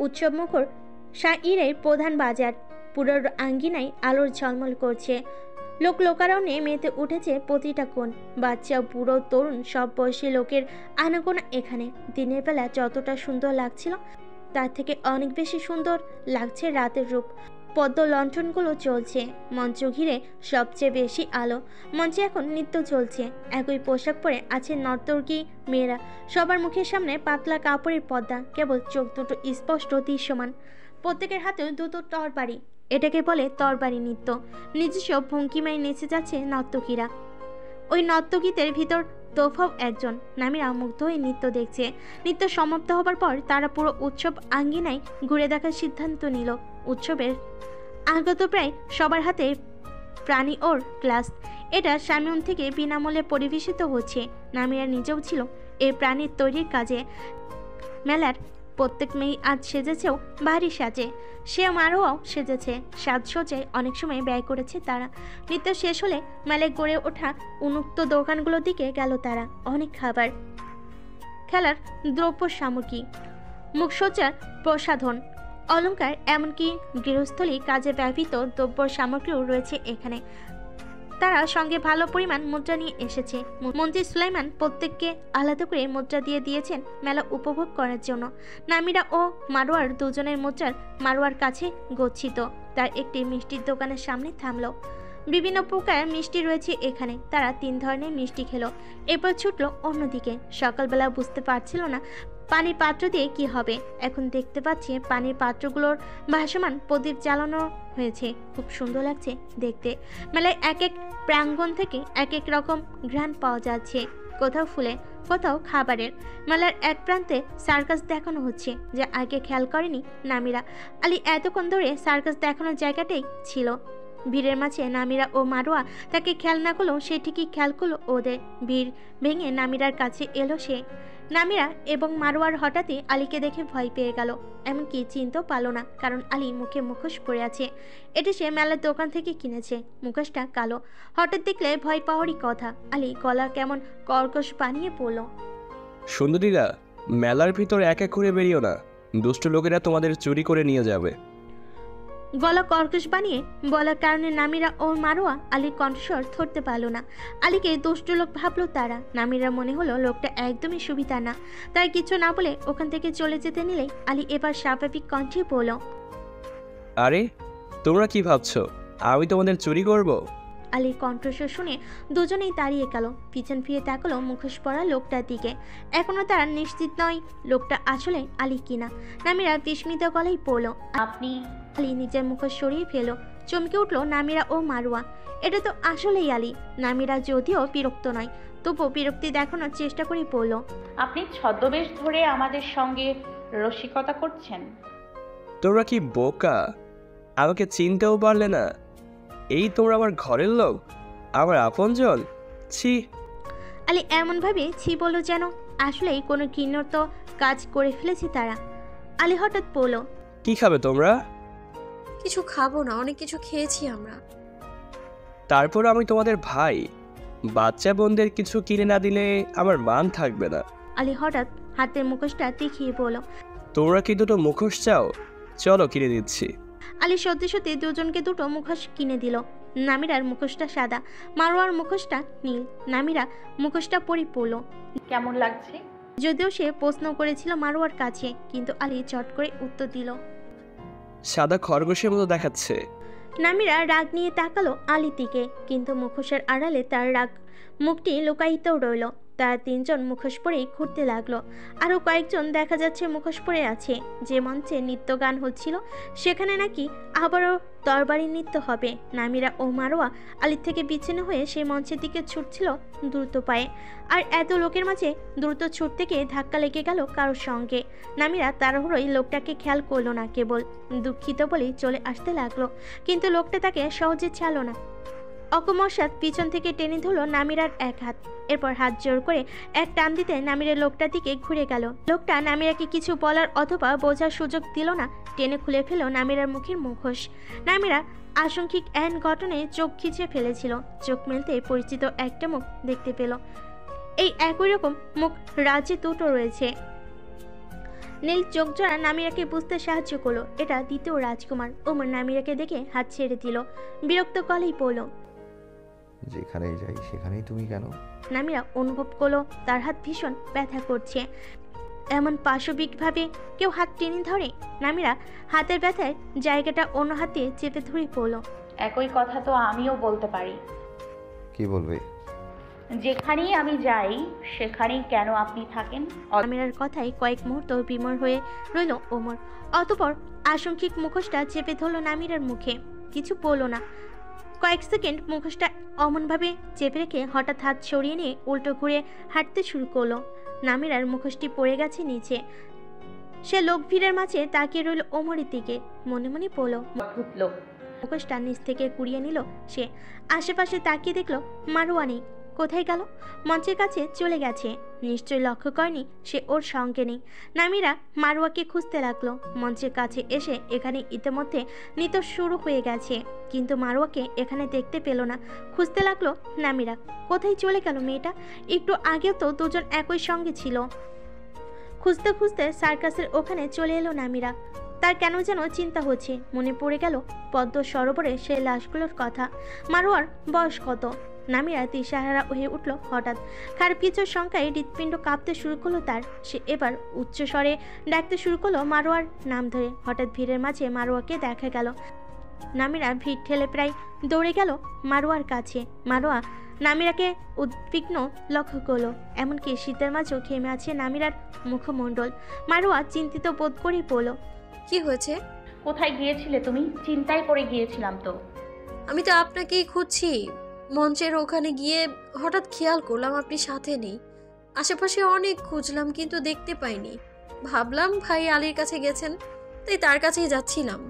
উৎসবমুখর শাইরের প্রধান বাজার। পুরো আঙ্গিনায় আলোর ঝলমল করছে। লোকারণ্যে মেতে উঠেছে প্রতিটা কোণ। বাচ্চা, বুড়ো, তরুণ সব বয়সী লোকের আনাগোনা এখানে। দিনের বেলা যতটা সুন্দর লাগছিল তার থেকে অনেক বেশি সুন্দর লাগছে রাতের রূপ। পদ্ম লণ্ঠনগুলো চলছে, মঞ্চ ঘিরে সবচেয়ে বেশি আলো। মঞ্চে এখন নৃত্য চলছে। একই পোশাক পরে আছে নর্তকী মেয়েরা। সবার মুখের সামনে পাতলা কাপড়ের পর্দা, কেবল চোখ দুটো স্পষ্ট দৃশ্যমান। প্রত্যেকের হাতেও দুটো তরবারি। এটাকে বলে তরবারি নৃত্য। নিজস্ব ভঙ্গিমায় নেচে যাচ্ছে নর্তকীরা। ওই নর্তকীদের ভিতর তোফাও একজন। নামিরা মুগ্ধ হয়ে নৃত্য দেখছে। নৃত্য সমাপ্ত হবার পর তারা পুরো উৎসব আঙ্গিনায় ঘুরে দেখার সিদ্ধান্ত নিল। উৎসবের আগত প্রায় সবার হাতে প্রাণী ওর ক্লাস। এটা সামিউন থেকে বিনামূল্যে পরিবেশিত হচ্ছে। নামিরা নিজেও ছিল এই প্রাণীর তৈরির কাজে। মেলার প্রত্যেক মেয়ে আজ সেজেছেও ভারী সাজে। সে মারোয়াও সেজেছে। সাজসজ্জায় অনেক সময় ব্যয় করেছে তারা। নৃত্য শেষ হলে মেলায় গড়ে ওঠা উন্মুক্ত দোকানগুলোর দিকে গেল তারা। অনেক খাবার, খেলার দ্রব্য সামগ্রী, মুখসজ্জার প্রসাধন, অলংকার, এমনকি গৃহস্থলী কাজে ব্যবহৃত দ্রব্য সামগ্রীও রয়েছে এখানে। তারা সঙ্গে ভালো পরিমাণ মুদ্রা নিয়ে এসেছে। মন্ত্রী সুলাইমান প্রত্যেককে আলাদা করে মুদ্রা দিয়ে দিয়েছেন মেলা উপভোগ করার জন্য। নামিরা ও মারোয়ার দুজনের মুদ্রার মারোয়ার কাছে গচ্ছিত। তার একটি মিষ্টির দোকানের সামনে থামলো। বিভিন্ন প্রকার মিষ্টি রয়েছে এখানে। তারা 3 ধরনের মিষ্টি খেলো, এরপর ছুটলো অন্যদিকে। সকালবেলা বুঝতে পারছিল না পানির পাত্র দিয়ে কি হবে। এখন দেখতে পাচ্ছি পানির পাত্রগুলোর ভাসমান প্রদীপ জ্বালানো হয়েছে। খুব সুন্দর লাগছে দেখতে। মেলায় এক এক প্রাঙ্গণ থেকে এক এক রকম ঘ্রাণ পাওয়া যাচ্ছে। কোথাও ফুলে, কোথাও খাবারের। মেলার এক প্রান্তে সার্কাস দেখানো হচ্ছে, যা আগে খেয়াল করেনি নামিরা। আলী এতক্ষণ ধরে সার্কাস দেখানোর জায়গাটাই ছিল। ভিড়ের মাঝে নামিরা ও মারোয়া তাকে খেয়াল না করলেও সে ঠিকই খেয়াল করলো ওদের। ভিড় ভেঙে নামিরার কাছে এলো সে। নামিরা এবং মারোয়ার হঠাৎই আলীকে দেখে ভয় পেয়ে গেল। এমনকি চিনতেও পারল না, কারণ আলী মুখে মুখোশ পরে আছে। এটি সে মেলার দোকান থেকে কিনেছে। মুখোশটা কালো। হঠাৎ দেখলে ভয় পাওয়ারই কথা। আলী গলা কেমন কর্কশ বানিয়ে পড়ল। সুন্দরীরা, মেলার ভিতর এক এক করে বেরিও না, দুষ্ট লোকেরা তোমাদের চুরি করে নিয়ে যাবে। গলা কর্কশ বানিয়ে বলার কারণে নামিরা ও মারোয়া আলীর কণ্ঠস্বর ধরতে পারল না। আলীকে দুষ্ট লোক ভাবলো তারা। নামিরা মনে হলো লোকটা একদমই সুবিধা না। তার কিছু না বলে ওখান থেকে চলে যেতে নিলেই আলী এবার স্বাভাবিক কণ্ঠে বলল, আরে তোমরা কি ভাবছো আমি তোমাদের চুরি করব? আলীর কণ্ঠস্বর শুনে দুজনেই দাঁড়িয়ে গেল। পিছন ফিরে তাকালো মুখোশ পরা লোকটার দিকে। এখনো তারা নিশ্চিত নয় লোকটা আসলে আলী কিনা। নামিরা বিস্মিত গলায় পড়ল, আপনি? আলী নিজের মুখোশ সরিয়ে ফেলো। চমকে উঠলো নামিরা ও মারোয়া। এটা তো আসলেই আলী। নামিরা যদিও বিরক্ত নয়, তবুও বিরক্তি দেখানোর চেষ্টা করে পড়ল, আপনি ছদ্মবেশ ধরে আমাদের সঙ্গে রসিকতা করছেন? তোমরা কি বোকা? আমাকে চিনতেও পারলে না? এই তোমরা আমার ঘরের লোক, আমার আপনজন। ছি! আলী এমনভাবে ছি বলল যেন আসলেই কোনো ঘৃণ্যত কাজ করে ফেলেছে তারা। আলী হঠাৎ বলল, কি খাবে তোমরা? কিছু খাবো না, অনেক কিছু খেয়েছি আমরা। তারপর আমি তোমাদের ভাই, বাচ্চা বোনদের কিছু কিনে না দিলে আমার মান থাকবে না। আলী হঠাৎ হাতের মুখোশটা দেখিয়ে বলল, তোমরা কি দুটো মুখোশ চাও? চলো কিনে দিচ্ছি। আলী সত্যি সত্যি দুজনকে দুটো মুখোশ কিনে দিল। নামিরার মুখোশটা সাদা, মারোয়ার মুখোশটা নীল। নামিরা মুখোশটা পরে পড়ল। কেমন লাগছে? যদিও সে প্রশ্ন করেছিল মারোয়ার কাছে, কিন্তু আলী চট করে উত্তর দিল, সাদা খরগোশের মতো দেখাচ্ছে। নামিরা রাগ নিয়ে তাকালো আলীর দিকে, কিন্তু মুখোশের আড়ালে তার রাগ মুখটি লুকায়িতও রইল। তারা 3 জন মুখোশ পরেই ঘুরতে লাগলো। আরও কয়েকজন দেখা যাচ্ছে মুখোশ পরে আছে। যে মঞ্চে নৃত্য গান হচ্ছিল সেখানে নাকি আবারও তরবারি নৃত্য হবে। নামিরা ও মারোয়া আলীর থেকে বিচ্ছিন্ন হয়ে সেই মঞ্চের দিকে ছুটছিল দ্রুত পায়ে। আর এত লোকের মাঝে দ্রুত ছুটতে গিয়ে ধাক্কা লেগে গেল কারোর সঙ্গে। নামিরা তাড়াহুড়োই লোকটাকে খেয়াল করলো না, কেবল দুঃখিত বলেই চলে আসতে লাগলো। কিন্তু লোকটা তাকে সহজে ছাড়লো না। অকস্মাৎ পিছন থেকে টেনে ধরল নামিরার এক হাত। এরপর হাত জোর করে এক টান দিতে নামিরা লোকটার দিকে ঘুরে গেল। লোকটা নামিরাকে কিছু বলার অথবা বোঝার সুযোগ দিল না। টেনে খুলে ফেল নামিরার মুখের মুখোশ। নামিরা আশঙ্কিক এন ঘটনায় চোখ খিচে ফেলেছিল। চোখ মেলতে পরিচিত একটা মুখ দেখতে পেল। এই একই রকম মুখ রাজ্যে দুটো রয়েছে। নীল চোখ জোড়া নামিরাকে বুঝতে সাহায্য করলো এটা দ্বিতীয় রাজকুমার। ওমর নামিরাকে দেখে হাত ছেড়ে দিল, বিরক্ত কলেই পড়ল। যেখানেই যাই সেখানেই তুমি কেন? নামিরা অনুভব করলো তার হাত ভীষণ ব্যথা করছে। এমন পাশবিকভাবে কেউ হাত টেনে ধরে? নামিরা হাতের ব্যথায় জায়গাটা অন্য হাতে চেপে ধরে পড়ল। একই কথা তো আমিও বলতে পারি। কি বলবে? যেখানেই আমি যাই সেখানেই কেন আপনি থাকেন? নামিরার কথায় কয়েক মুহূর্ত বিমর হয়ে রইল ওমর। অতঃপর আশঙ্কিক মুখোশটা চেপে ধরল নামিরার মুখে, কিছু বলল না। কয়েক সেকেন্ড মুখোশটা অমনভাবে চেপে রেখে হঠাৎ হাত সরিয়ে নিয়ে উল্টো ঘুরে হাঁটতে শুরু করলো। নামিরার মুখোশটি পড়ে গেছে নিচে। সে লোক ভিড়ের মাঝে তাকিয়ে রইল ওমরের দিকে, মনে মনে পড়ল। অদ্ভুত লোক। মুখোশটা নিচ থেকে কুড়িয়ে নিল সে। আশেপাশে তাকিয়ে দেখলো মারোয়া নেই। কোথায় গেল? মঞ্চের কাছে চলে গেছে। নিশ্চয়ই লক্ষ্য করেনি সে ওর সঙ্গে নেই। নামিরা মারোয়াকে খুঁজতে লাগলো। মঞ্চের কাছে এসে এখানে ইতিমধ্যে নৃত্য শুরু হয়ে গেছে, কিন্তু মারোয়াকে এখানে দেখতে পেল না। খুঁজতে লাগলো নামিরা। কোথায় চলে গেল মেয়েটা? একটু আগেও তো দুজন একই সঙ্গে ছিল। খুঁজতে খুঁজতে সার্কাসের ওখানে চলে এলো নামিরা। তার কেন যেন চিন্তা হচ্ছে। মনে পড়ে গেল পদ্ম সরোবরে সেই লাশগুলোর কথা। মারোয়ার বয়স কত? নামিরা দিশাহারা হয়ে উঠল হঠাৎ। খারাপ কিছুর সংখ্যায় হৃৎপিণ্ড কাঁপতে শুরু করলো তার। সে এবার উচ্চস্বরে ডাকতে শুরু করলো মারোয়ার নাম ধরে। হঠাৎ ভিড়ের মাঝে মারোয়াকে দেখা গেল। নামিরা ভিড় ঠেলে প্রায় দৌড়ে গেল মারোয়ার কাছে। মারোয়া নামিরাকে উদ্বিগ্ন লক্ষ্য করলো। এমনকি শীতের মাঝেও ঘেমে আছে নামিরার মুখমণ্ডল। মারোয়া চিন্তিত বোধ করেই পড়ল। কি হয়েছে? কোথায় গিয়েছিলে তুমি? চিন্তায় পড়ে গিয়েছিলাম তো। আমি তো আপনাকেই খুঁজছি। মঞ্চের ওখানে গিয়ে হঠাৎ খেয়াল করলাম আপনি সাথে নেই। আশেপাশে অনেক খুঁজলাম কিন্তু দেখতে পাইনি। ভাবলাম ভাই আলীর কাছে গেছেন, তাই তার কাছেই যাচ্ছিলাম।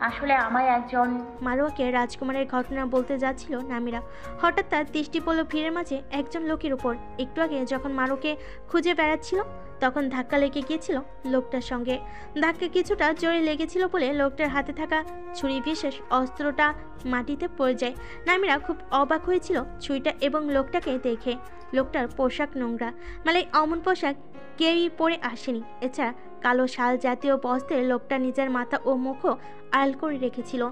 আসলে আমায় একজন মারোয়াকে রাজকুমারের ঘটনা বলতে যাচ্ছিল নামিরা। হঠাৎ তার দৃষ্টি পড়ল ভিড়ের মাঝে একজন লোকের উপর। একটু আগে যখন মারোকে খুঁজে বেড়াচ্ছিল তখন ধাক্কা লেগে গিয়েছিল লোকটার সঙ্গে। ধাক্কা কিছুটা জোরে লেগেছিল বলে লোকটার হাতে থাকা ছুরি বিশেষ অস্ত্রটা মাটিতে পড়ে যায়। নামিরা খুব অবাক হয়েছিল ছুরিটা এবং লোকটাকে দেখে। লোকটার পোশাক নোংরা, মানে অমন পোশাক কেউই পরে আসেনি। এছাড়া কালো শাল জাতীয় বস্ত্রে লোকটা নিজের মাথা ও মুখও আড়াল করে রেখেছিল।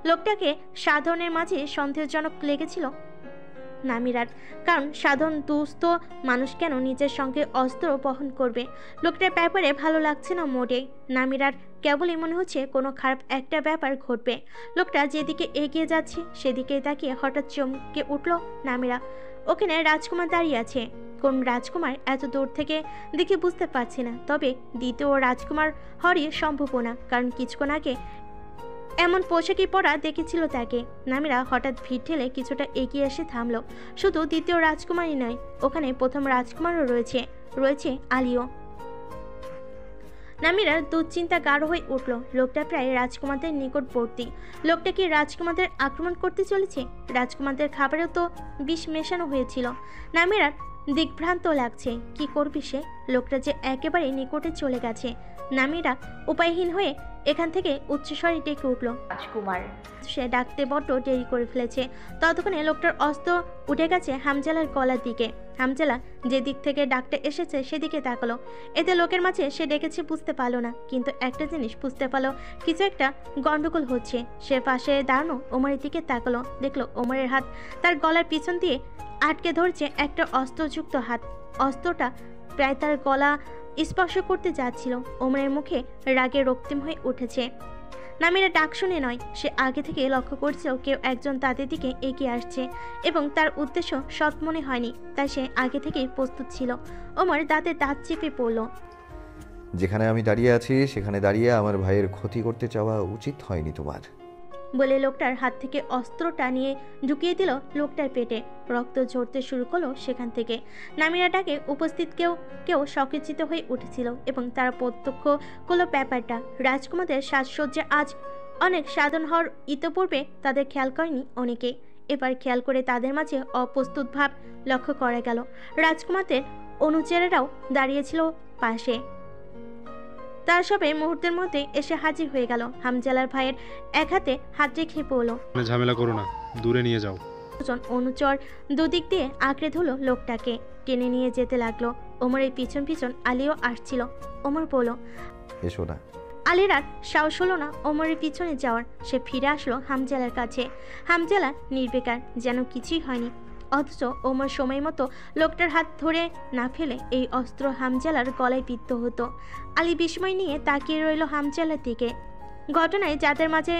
লোকটাকে সাধারণের মাঝে সন্দেহজনক লেগেছিল নামিরার, কারণ সাধারণ দুস্থ মানুষ কেন নিজের সঙ্গে অস্ত্র বহন করবে? লোকটার ব্যাপারে ভালো লাগছে না মোটেই। নামিরার কেবলই মনে হচ্ছে কোনো খারাপ একটা ব্যাপার ঘটবে। লোকটা যেদিকে এগিয়ে যাচ্ছে সেদিকে তাকিয়ে হঠাৎ চমকে উঠল নামিরা। ওখানে রাজকুমার দাঁড়িয়ে আছে। কোন রাজকুমার এত দূর থেকে দেখে বুঝতে পারছে না, তবে দ্বিতীয় রাজকুমার হওয়ারই সম্ভাবনা, কারণ কিছুক্ষণ আগে এমন পোশাকই পরা দেখেছিল তাকে। নামিরা হঠাৎ ভিড় ঠেলে কিছুটা এগিয়ে এসে থামলো। শুধু দ্বিতীয় রাজকুমারই নয়, ওখানে প্রথম রাজকুমারও রয়েছে আলীও। নামিরার দুশ্চিন্তা গাঢ় হয়ে উঠল। লোকটা প্রায় রাজকুমারদের নিকটবর্তী। লোকটা কি রাজকুমারদের আক্রমণ করতে চলেছে? রাজকুমারদের খাবারেও তো বিষ মেশানো হয়েছিল। নামিরার দিগ্ভ্রান্ত লাগছে। কি করবে সে? লোকটা যে একেবারে নিকটে চলে গেছে। নামিরা উপায়হীন হয়ে এখান থেকে উচ্চস্বরে ডেকে উঠল রাজকুমার। সে ডাকতে বড্ড দেরি করে ফেলেছে। ততক্ষণে লোকটার অস্ত্র উঠে গেছে হামজালার গলার দিকে। হামজালা যে দিক থেকে ডাকতে এসেছে সেদিকে তাকালো। এতে লোকের মাঝে সে ডেকেছে বুঝতে পারলো না, কিন্তু একটা জিনিস বুঝতে পারলো, কিছু একটা গন্ডগোল হচ্ছে। সে পাশে দাঁড়ানো ওমরের দিকে তাকালো, দেখলো ওমরের হাত তার গলার পিছন দিয়ে আটকে ধরছে একটা অস্ত্রযুক্ত হাত। অস্ত্রটা প্রায় তার গলা স্পর্শ করতে যাচ্ছিল। ওমরের মুখে রাগে রক্তিম হয়ে উঠেছে। নামিরা ডাক শুনে নয়, সে আগে থেকে লক্ষ্য করছিল কেউ একজন তাদের দিকে এগিয়ে আসছে এবং তার উদ্দেশ্য সৎ মনে হয়নি, তাই সে আগে থেকেই প্রস্তুত ছিল। ওমর দাঁতে দাঁত চেপে পড়ল। যেখানে আমি দাঁড়িয়ে আছি সেখানে দাঁড়িয়ে আমার ভাইয়ের ক্ষতি করতে চাওয়া উচিত হয়নি তোমার, বলে লোকটার হাত থেকে অস্ত্রটা নিয়ে ঢুকিয়ে দিল লোকটার পেটে। রক্ত ঝরতে শুরু করলো সেখান থেকে। নামিরাটাকে উপস্থিত কেউ সচকিত হয়ে উঠেছিল এবং তারা প্রত্যক্ষ করলো ব্যাপারটা। রাজকুমারদের সাজসজ্জা আজ অনেক সাধারণ হওয়ার ইতপূর্বে তাদের খেয়াল করেনি অনেকে। এবার খেয়াল করে তাদের মাঝে অপ্রস্তুত ভাব লক্ষ্য করা গেল। রাজকুমারদের অনুচরেরাও দাঁড়িয়েছিল পাশে। তার সবে মুহূর্তের মধ্যে এসে হাজির হয়ে গেল। হামজালার ভাইয়ের এক হাতে হাত রেখে পড়ল, ঝামেলা করো না, দূরে নিয়ে যাও। দুজন অনুচর দুদিক দিয়ে আঁকড়ে ধরল লোকটাকে, টেনে নিয়ে যেতে লাগলো। ওমরের পিছন পিছন আলীও আসছিল। ওমর বলল, এসো না। আলীর আর সাহস হলো না ওমরের পিছনে যাওয়ার। সে ফিরে আসলো হামজালার কাছে। হামজালা নির্বিকার, যেন কিছুই হয়নি। অথচ ওমর সময় মতো লোকটার হাত ধরে না ফেলে এই অস্ত্র হামজালার গলায় বিদ্ধ হতো। আলী বিস্ময় নিয়ে তাকিয়ে রইল হামজালার দিকে। ঘটনায় যাদের মাঝে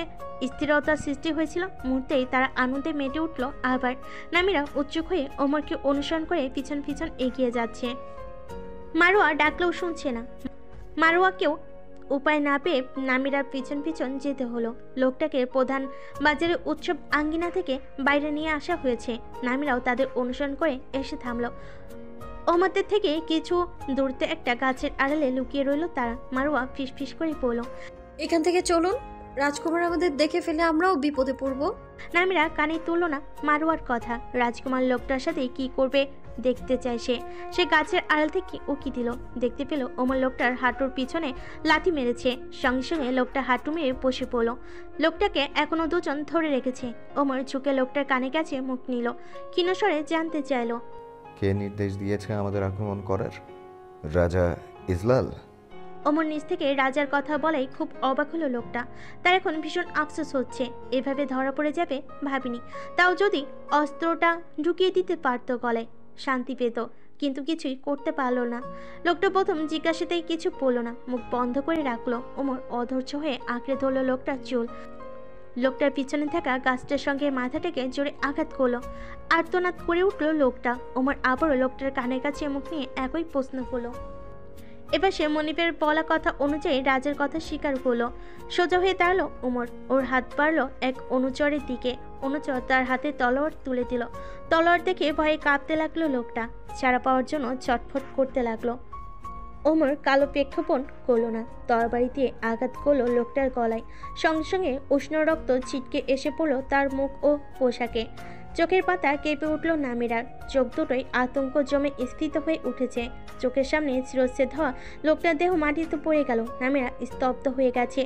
স্থিরতার সৃষ্টি হয়েছিল, মুহূর্তেই তারা আনন্দে মেতে উঠল। আবার নামিরা উৎসুক হয়ে ওমরকে অনুসরণ করে পিছন পিছন এগিয়ে যাচ্ছে। মারোয়া ডাকলেও শুনছে না। মারোয়াকেও উপায় না পেয়ে নামিরার পিছন পিছন যেতে হলো। লোকটাকে প্রধান বাজারের উৎসব আঙ্গিনা থেকে বাইরে নিয়ে আসা হয়েছে। নামিরাও তাদের অনুসরণ করে এসে থামল। ওমরদের থেকে কিছু দূরত্বে একটা গাছের আড়ালে লুকিয়ে রইল তারা। মারোয়া ফিসফিস করে বলল, এখান থেকে চলুন, রাজকুমার আমাদের দেখে ফেলে আমরাও বিপদে পড়ব। নামিরা কানে তুলল না মারোয়ার কথা। রাজকুমার লোকটার সাথে কি করবে দেখতে চায় সে গাছের আড়াল থেকে উকি দিল। দেখতে পেল ওমর লোকটার হাঁটুর পিছনে লাথি মেরেছে। সঙ্গে সঙ্গে লোকটা হাঁটু মেরে বসে পড়ল। লোকটাকে এখনো দুজন ধরে রেখেছে। ওমর ঝুঁকে লোকটার কানে কাছে মুখ নিল, ক্ষীণস্বরে জানতে চাইল, কে নির্দেশ দিয়েছে আমাদের আক্রমণ করার? রাজা ইজলাল? ওমর নিজ থেকে রাজার কথা বলাই খুব অবাক হলো লোকটা। তার এখন ভীষণ আফসোস হচ্ছে, এভাবে ধরা পড়ে যাবে ভাবিনি। তাও যদি অস্ত্রটা ঢুকিয়ে দিতে পারত গলায়, শান্তি পেত। কিন্তু কিছুই করতে পারলো না। লোকটা প্রথম জিজ্ঞাসাতেই কিছু বলল না, মুখ বন্ধ করে রাখলো। ওমর অধৈর্য হয়ে আঁকড়ে ধরল লোকটার চুল। লোকটার পিছনে থাকা গাছটার সঙ্গে মাথাটাকে জোরে আঘাত করলো। আর্তনাদ করে উঠল লোকটা। ওমর আবারও লোকটার কানের কাছে মুখ নিয়ে একই প্রশ্ন করলো। এবার সে মনিবের বলা কথা অনুযায়ী রাজার কথা স্বীকার করলো। সোজা হয়ে দাঁড়ালো ওমর। ওর হাত বাড়লো এক অনুচরের দিকে। অনুচর তার হাতে তলোয়ার তুলে দিল। তলোয়ার দেখে ভয়ে কাঁপতে লাগলো লোকটা। ছাড়া পাওয়ার জন্য ছটফট করতে লাগলো। ওমর কালো প্রেক্ষাপণ করলো না, তরবারি দিয়ে আঘাত করলো লোকটার গলায়। সঙ্গে সঙ্গে উষ্ণ রক্ত ছিটকে এসে পড়লো তার মুখ ও পোশাকে। চোখের পাতা কেঁপে উঠল নামিরার। চোখ দুটোই আতঙ্ক জমে স্থিত হয়ে উঠেছে। চোখের সামনে চিরচ্ছেদ হওয়া লোকটার দেহ মাটিতে পড়ে গেল। নামিরা স্তব্ধ হয়ে গেছে,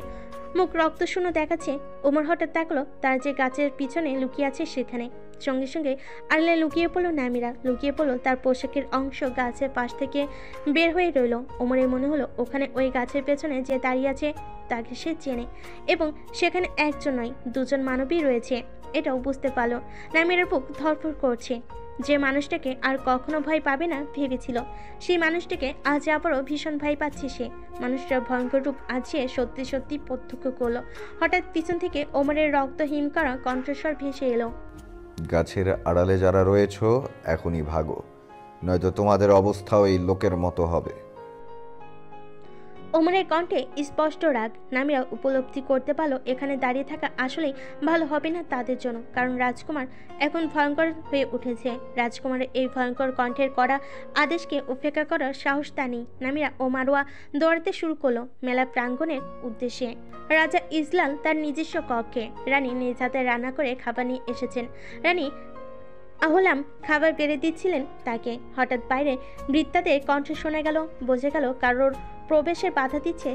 মুখ রক্তশূন্য দেখাচ্ছে। ওমর হঠাৎ তাকলো তার যে গাছের পিছনে লুকিয়ে আছে সেখানে। সঙ্গে সঙ্গে আড়লে লুকিয়ে পড়লো নামিরা। লুকিয়ে পড়লো তার পোশাকের অংশ গাছের পাশ থেকে বের হয়ে রইল। ওমরের মনে হলো ওখানে ওই গাছের পেছনে যে দাঁড়িয়ে আছে তাকে সে চেনে, এবং সেখানে একজন নয় দুজন মানবী রয়েছে। এটাও বুঝতে পারলো। নামিরার বুক ধরফর করছে। যে মানুষটাকে আর কখনো ভয় পাবে না ভেবেছিল, সেই মানুষটাকে আজ আবারও ভীষণ ভয় পাচ্ছে সে। মানুষটার ভয়ঙ্কর রূপ আজ সে সত্যি সত্যি প্রত্যক্ষ করলো। হঠাৎ পিছন থেকে ওমরের রক্তহীন করা কণ্ঠস্বর ভেসে এলো, গাছের আড়ালে যারা রয়েছ এখনই ভাগো, নয়তো তোমাদের অবস্থাও এই লোকের মতো হবে। ওমরের কণ্ঠে স্পষ্ট রাগ। নামিরা উপলব্ধি করতে পারলো এখানে দাঁড়িয়ে থাকা আসলেই ভালো হবে না তাদের জন্য, কারণ রাজকুমার এখন ভয়ঙ্কর হয়ে উঠেছে। রাজকুমারের এই ভয়ঙ্কর কণ্ঠের করা আদেশকে উপেক্ষা করার সাহস তা নেই। নামিরা ও মারোয়া দৌড়াতে শুরু করলো মেলা প্রাঙ্গণের উদ্দেশ্যে। রাজা ইজলাল তার নিজস্ব কক্ষে। রানী নিজ হাতে রান্না করে খাবার নিয়ে এসেছেন। রানী আহলাম খাবার বেড়ে দিচ্ছিলেন তাকে। হঠাৎ বাইরে বৃত্তাদের কণ্ঠ শোনা গেল। বোঝা গেল কারোর প্রবেশের বাধা দিচ্ছে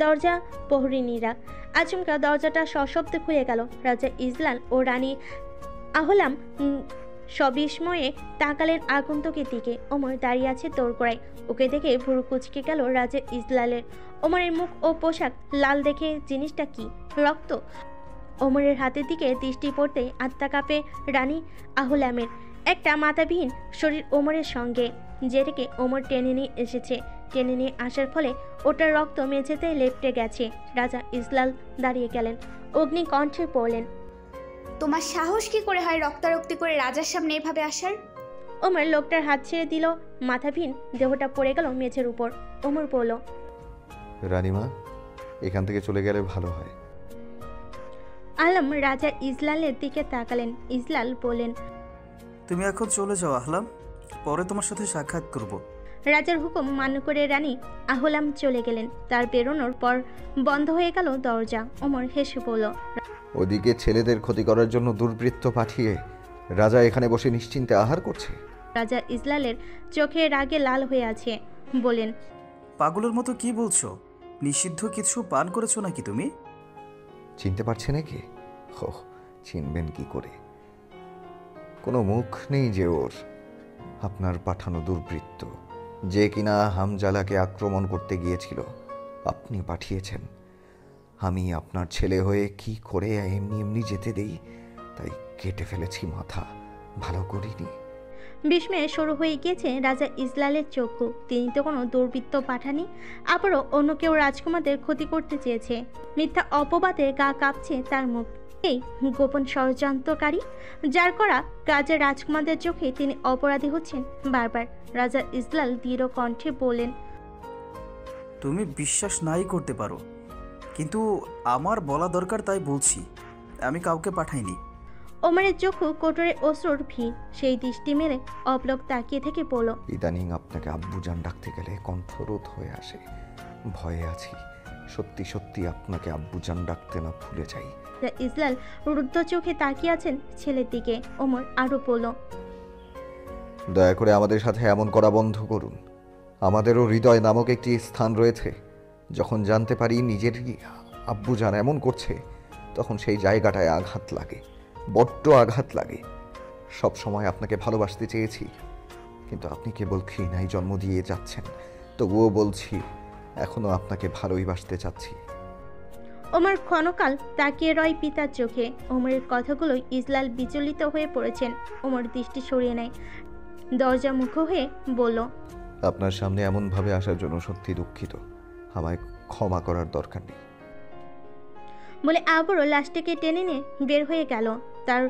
দরজা প্রহরীরা। আচমকা দরজাটা সশব্দে খুলে গেল। রাজা ইজলাল ও রানী আহলাম সবিস্ময়ে তাকালেন আগন্তুকের দিকে। ওমর দাঁড়িয়ে আছে তোড়গোড়ায়। ওকে দেখে ভুরু কুচকে গেল রাজা ইজলালের। ওমরের মুখ ও পোশাক লাল দেখে জিনিসটা কি? রক্ত? ওমরের হাতের দিকে দৃষ্টি পড়তে আত্মা কাঁপে রানী আহলামের। একটা মাথাবিহীন শরীর ওমরের সঙ্গে, যেটাকে ওমর টেনে নিয়ে এসেছে। টেনে নিয়ে আসার ফলে ওটার রক্ত মেঝেতে লেপ্টে গেছে। রাজা ইজলাল দাঁড়িয়ে গেলেন, অগ্নি কণ্ঠে পড়লেন, তোমার সাহস কি করে হয় রক্তারক্তি করে রাজার সামনে এভাবে আসার? ওমর লোকটার হাত ছেড়ে দিল। মাথাবিহীন দেহটা পড়ে গেল মেঝের উপর। ওমর বলল, রানীমা, এখান থেকে চলে গেলে ভালো হয়। আলম রাজা ইজলালের দিকে তাকালেন। ইজলাল বললেন, তুমি এখন চলে যাও আহলাম, পরে তোমার সাথে সাক্ষাৎ করব। রাজার হুকুম মান্য করে রানী আহলাম চলে গেলেন। তার বেরোনোর পর বন্ধ হয়ে গেল দরজা। ওমর হেসে বলল, ওদিকে ছেলেদের ক্ষতি করার জন্য দুর্বৃত্ত পাঠিয়ে রাজা এখানে বসে নিশ্চিন্তে আহার করছে। রাজা ইজলালের চোখে রাগে লাল হয়ে আছে। বলেন, পাগলের মতো কি বলছো? নিষিদ্ধ কিছু পান করেছো নাকি তুমি? চিনতে পারছে নাকি? হো, চিনবেন কি করে? কোনো মুখ নেই যে ওর। আপনার পাঠানো দুর্বৃত্ত। যে কিনা হামজালাকে আক্রমণ করতে গিয়েছিল আপনি পাঠিয়েছেন। আমি আপনার ছেলে হয়ে কি করে এমনি এমনি যেতে দেই, তাই কেটে ফেলেছি মাথা, ভালো করিনি। বিস্ময়ে শুরু হয়ে গিয়েছে রাজা ইজলালের চক্ষু। তিনি তো কোনো দুর্বৃত্ত পাঠানি, আবারও অন্য কেউ রাজকুমারদের ক্ষতি করতে চেয়েছে। মিথ্যা অপবাদে গা কাঁপছে তার মুখ। এই গোপন ষড়যন্ত্রকারী, যার করা কাজে রাজকুমারদের চোখে তিনি অপরাধী হচ্ছেন বারবার। রাজা ইজলাল দৃঢ় কণ্ঠে বললেন, তুমি বিশ্বাস নাই করতে পারো, কিন্তু আমার বলা দরকার তাই বলছি। আমি কাউকে পাঠাইনি। ওমরের চক্ষু কোটরে অশ্রুর ভিড়। সেই দৃষ্টি মেলে অবলক তাকিয়ে থেকে বলল, ইদানিং আপনাকে আব্বুজান ডাকতে গেলে কণ্ঠরোধ হয়ে আসে। ভয়ে আছি সত্যি সত্যি আপনাকে আব্বুজান ডাকতে না ভুলে যাই। রাজা ইজলাল রুদ্ধ চোখে তাকিয়ে আছেন ছেলের দিকে। ওমর আরো বলল, দয়া করে আমাদের সাথে এমন করা বন্ধ করুন। আমাদেরও হৃদয় নামক একটি স্থান রয়েছে। যখন জানতে পারি নিজেরই আব্বুজান এমন করছে, তখন সেই জায়গাটায় আঘাত লাগে, বড্ড আঘাত লাগে। সব সময় আপনাকে ভালোবাসতে চেয়েছি, কিন্তু আপনি কেবল ঘৃণায় জন্ম দিয়ে যাচ্ছেন। তবুও বলছি, এখনো আপনাকে ভালোই বাসতে চাচ্ছি। ওমর ক্ষণকাল তাকিয়ে রয় পিতার চোখে। ওমরের কথাগুলো ইজলাল বিচলিত হয়ে পড়েছেন। ওমর দৃষ্টি সরিয়ে নেয়, দরজা মুখ হয়ে বলল, আপনার সামনে এমনভাবে আসার জন্য সত্যি দুঃখিত। আমায় ক্ষমা করার দরকার নেই বলে আবারও লাশটাকে টেনে নিয়ে বের হয়ে গেল। তার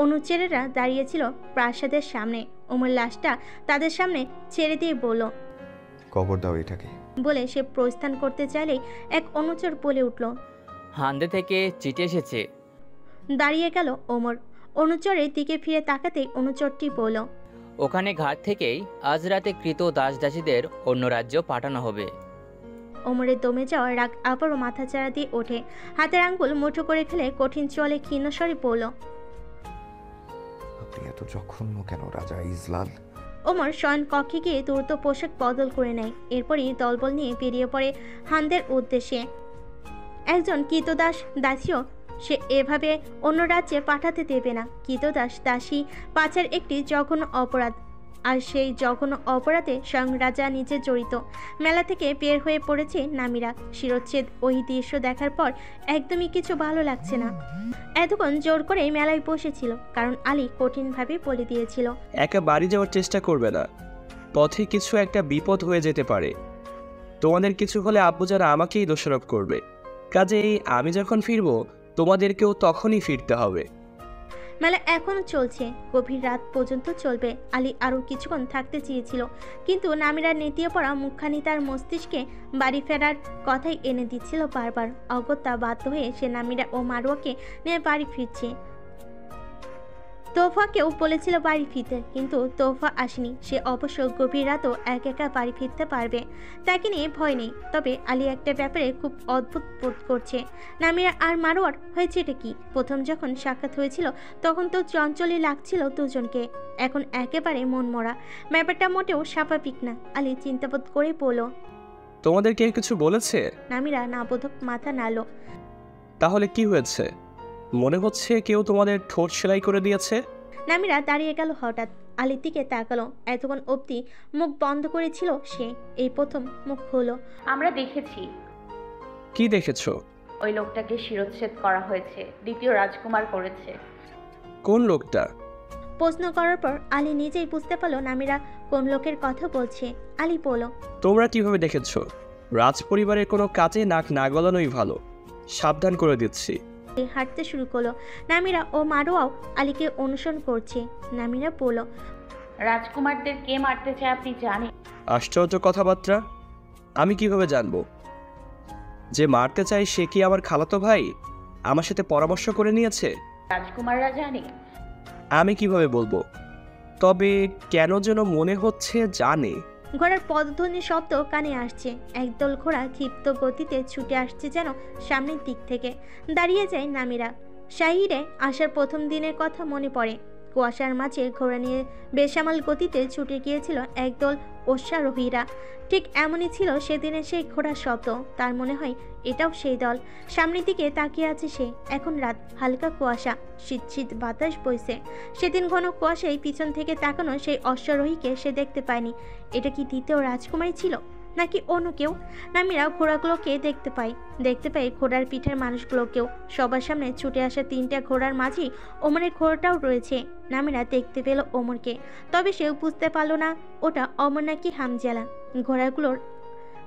অনুচরেরা দাঁড়িয়েছিল প্রাসাদের সামনে। ওমর লাশটা তাদের সামনে ছেড়ে দিয়ে বলল, কবর দাও এটাকে। বলে সে প্রস্থান করতে চাইলেই এক অনুচর বলে উঠল, হান্দে থেকে চিঠি এসেছে। দাঁড়িয়ে গেল ওমর। অনুচরের দিকে ফিরে তাকাতেই অনুচরটি বলল, ওখানে ঘাট থেকেই আজ রাতে কৃত দাসদাসীদের অন্য রাজ্য পাঠানো হবে। ওমরের দমে যাওয়ার রাগ আবারও মাথাচাড়া দিয়ে ওঠে। হাতের আঙ্গুল মুঠো করে ফেলে কঠিন চলে ক্ষীণস্বরে বলল, আপনি এত জঘন্য কেন রাজা ইজলাল? ওমর শয়ন কক্ষে গিয়ে দ্রুত পোশাক বদল করে নেয়। এরপরই দলবল নিয়ে বেরিয়ে পড়ে হানদের উদ্দেশ্যে। একজন কৃতদাস দাসীও সে এভাবে অন্য রাজ্যে পাঠাতে দেবে না। কৃতদাস দাসী পাচার একটি জঘন্য অপরাধ, আর সেই জঘন্য অপরাধে স্বয়ং রাজা নিজে জড়িত। মেলা থেকে বের হয়ে পড়েছে নামিরা। শিরোচ্ছেদ ওই দৃশ্য দেখার পর একদমই কিছু ভালো লাগছে না। এতক্ষণ জোর করে মেলায় বসেছিল, কারণ আলী কঠিনভাবে বলে দিয়েছিল, একা বাড়ি যাওয়ার চেষ্টা করবে না, পথে কিছু একটা বিপদ হয়ে যেতে পারে। তোমাদের কিছু হলে আব্বুজান আমাকেই দোষারোপ করবে। কাজেই আমি যখন ফিরবো তোমাদেরকেও তখনই ফিরতে হবে। মেলা এখনো চলছে, গভীর রাত পর্যন্ত চলবে। আলী আরও কিছুক্ষণ থাকতে চেয়েছিল, কিন্তু নামিরার নেতিয়ে পড়া মুখখানি তার মস্তিষ্কে বাড়ি ফেরার কথাই এনে দিচ্ছিল বারবার। অগত্যা বাধ্য হয়ে সে নামিরা ও মারুয়াকে নিয়ে বাড়ি ফিরছে। তোফাকেও বলেছিল বাড়ি ফিরতে, কিন্তু তোফা আসেনি। সে অবশ্য গভীর রাতও একা বাড়ি ফিরতে পারবে, তাকে নিয়ে ভয় নেই। তবে আলী একটা ব্যাপারে খুব অদ্ভুত বোধ করছে। নামিরা আর মারোয়ার হয়েছে এটা কি? প্রথম যখন সাক্ষাৎ হয়েছিল তখন তো চঞ্চলই লাগছিল দুজনকে, এখন একেবারে মনমরা। ব্যাপারটা মোটেও স্বাভাবিক না। আলী চিন্তাবোধ করে বলল, তোমাদের কে কিছু বলেছে? নামিরা নাবোধক মাথা নাড়ল। তাহলে কি হয়েছে? মনে হচ্ছে কেউ তোমাদের ঠোঁট সেলাই করে দিয়েছে। নামিরা দাঁড়িয়ে গেল হঠাৎ, আলীর দিকে তাকালো। এতক্ষণ অবধি মুখ বন্ধ করেছিল সে, এই প্রথম মুখ হলো। আমরা দেখেছি কি দেখেছো? ওই লোকটাকে শিরোচ্ছেদ করা হয়েছে, দ্বিতীয় রাজকুমার করেছে। কোন লোকটা? প্রশ্ন করার পর আলী নিজেই বুঝতে পারলো নামিরা কোন লোকের কথা বলছে। আলী বলল, তোমরা কিভাবে দেখেছো? রাজ পরিবারের কোনো কাজে নাক না গলানোই ভালো, সাবধান করে দিচ্ছি। হাঁটতে শুরু করলো। নামিরা ও মারোয়াও আলীকে অনুসরণ করছে। নামিরা বলল, রাজকুমারদের কে মারতে চায় আপনি জানেন? আশ্চর্য কথাবার্তা, আমি কিভাবে জানবো? যে মারতে চাই সে কি আমার খালাতো ভাই? আমার সাথে পরামর্শ করে নিয়েছে? রাজকুমাররা জানে? আমি কিভাবে বলবো? তবে কেন যেন মনে হচ্ছে জানে। ঘোড়ার পদধ্বনির শব্দ কানে আসছে। একদল ঘোড়া ক্ষিপ্ত গতিতে ছুটে আসছে যেন সামনের দিক থেকে। দাঁড়িয়ে যায় নামিরা। শাহিরে আসার প্রথম দিনের কথা মনে পড়ে। কুয়াশার মাঝে ঘোড়া নিয়ে বেসামাল গতিতে ছুটে গিয়েছিল একদল অশ্বারোহীরা। ঠিক এমনই ছিল সেদিনের সেই ঘোড়ার শব্দ। তার মনে হয় এটাও সেই দল। সামনের দিকে তাকিয়ে আছে সে। এখন রাত, হালকা কুয়াশা, শীত শীত বাতাস বইছে। সেদিন ঘন কুয়াশায় পিছন থেকে তাকানো সেই অশ্বারোহীকে সে দেখতে পায়নি। এটা কি দ্বিতীয় রাজকুমারী ছিল নাকি অন্য কেউ? নামিরা ঘোড়াগুলোকে দেখতে পাই ঘোড়ার পিঠের মানুষগুলোকেও। সবার সামনে ছুটে আসা 3টা ঘোড়ার মাঝেই ওমরের ঘোড়াটাও রয়েছে। নামিরা দেখতে পেল ওমরকে, তবে সেও বুঝতে পারল না ওটা অমর নাকি হামজালা। ঘোড়াগুলোর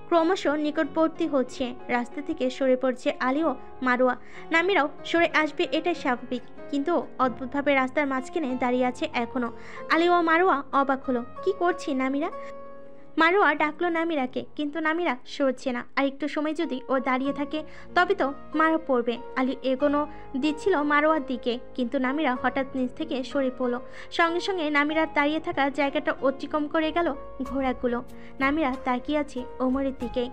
ক্রমশ নিকটবর্তী হচ্ছে। রাস্তা থেকে সরে পড়ছে আলী ও মারোয়া। নামিরাও সরে আসবে, এটাই স্বাভাবিক, কিন্তু অদ্ভুতভাবে রাস্তার মাঝখানে দাঁড়িয়ে আছে এখনো। আলী ও মারোয়া অবাক হলো। কি করছি নামিরা? মারোয়া ডাকলো নামিরাকে, কিন্তু নামিরা সরছে না। আর একটু সময় যদি ও দাঁড়িয়ে থাকে তবে তো মারা পড়বে। আলী এগোনো দিচ্ছিল মারোয়ার দিকে, কিন্তু নামিরা হঠাৎ নিচ থেকে সরে পড়লো। সঙ্গে সঙ্গে নামিরার দাঁড়িয়ে থাকা জায়গাটা অতিক্রম করে গেল ঘোড়াগুলো। নামিরা তাকিয়ে আছে ওমরের দিকে।